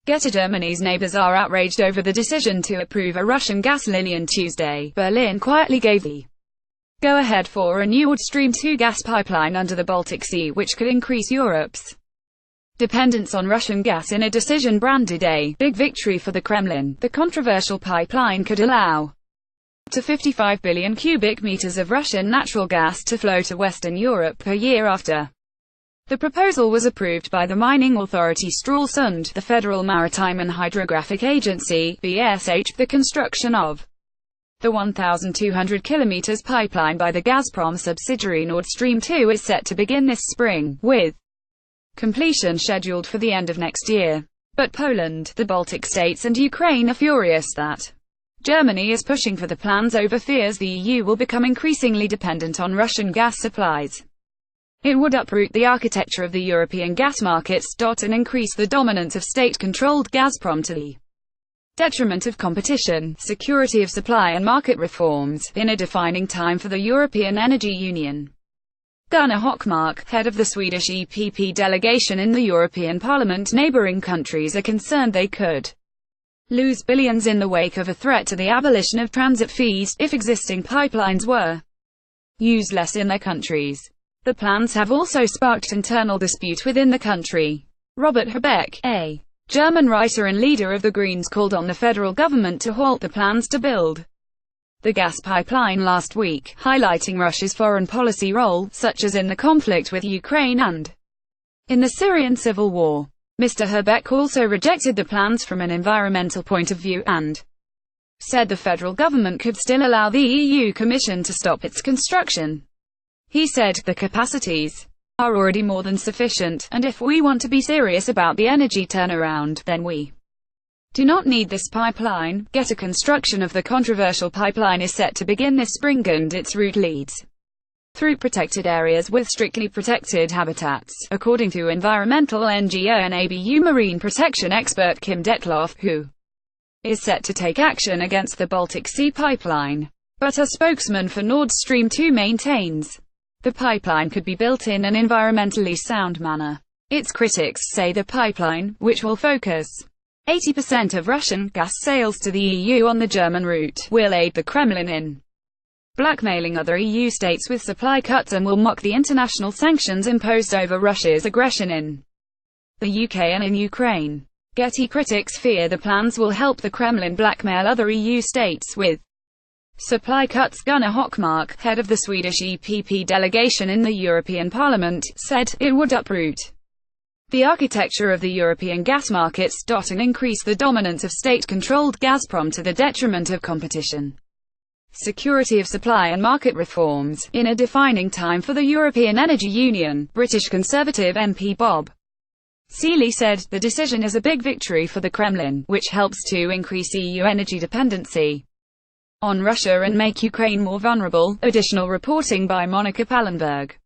GETTYGermany's neighbours are outraged over the decision to approve a Russian gas line on Tuesday. Berlin quietly gave the go-ahead for a new Nord Stream 2 gas pipeline under the Baltic Sea, which could increase Europe's dependence on Russian gas in a decision branded a big victory for the Kremlin. The controversial pipeline could allow up to 55 billion cubic meters of Russian natural gas to flow to Western Europe per year after the proposal was approved by the mining authority Stralsund, the Federal Maritime and Hydrographic Agency, BSH. The construction of the 1,200 kilometers pipeline by the Gazprom subsidiary Nord Stream 2 is set to begin this spring, with completion scheduled for the end of next year. But Poland, the Baltic States and Ukraine are furious that Germany is pushing for the plans over fears the EU will become increasingly dependent on Russian gas supplies. It would uproot the architecture of the European gas markets, and increase the dominance of state-controlled Gazprom to the detriment of competition, security of supply and market reforms, in a defining time for the European Energy Union. Gunnar Hökmark, head of the Swedish EPP delegation in the European Parliament, neighbouring countries are concerned they could lose billions in the wake of a threat to the abolition of transit fees, if existing pipelines were used less in their countries. The plans have also sparked internal dispute within the country. Robert Habeck, a German writer and leader of the Greens, called on the federal government to halt the plans to build the gas pipeline last week, highlighting Russia's foreign policy role, such as in the conflict with Ukraine and in the Syrian civil war. Mr. Habeck also rejected the plans from an environmental point of view, and said the federal government could still allow the EU Commission to stop its construction. He said, "The capacities are already more than sufficient, and if we want to be serious about the energy turnaround, then we do not need this pipeline." GETTY construction of the controversial pipeline is set to begin this spring, and its route leads through protected areas with strictly protected habitats, according to environmental NGO and ABU marine protection expert Kim Detloff, who is set to take action against the Baltic Sea pipeline. But a spokesman for Nord Stream 2 maintains the pipeline could be built in an environmentally sound manner. Its critics say the pipeline, which will focus 80% of Russian gas sales to the EU on the German route, will aid the Kremlin in blackmailing other EU states with supply cuts and will mock the international sanctions imposed over Russia's aggression in the UK and in Ukraine. GETTY critics fear the plans will help the Kremlin blackmail other EU states with supply cuts. Gunnar Hökmark, head of the Swedish EPP delegation in the European Parliament, said, "It would uproot the architecture of the European gas markets, and increase the dominance of state-controlled Gazprom to the detriment of competition, security of supply and market reforms, in a defining time for the European Energy Union." British Conservative MP Bob Seeley said, "The decision is a big victory for the Kremlin, which helps to increase EU energy dependency on Russia and make Ukraine more vulnerable." Additional reporting by Monica Pallenberg.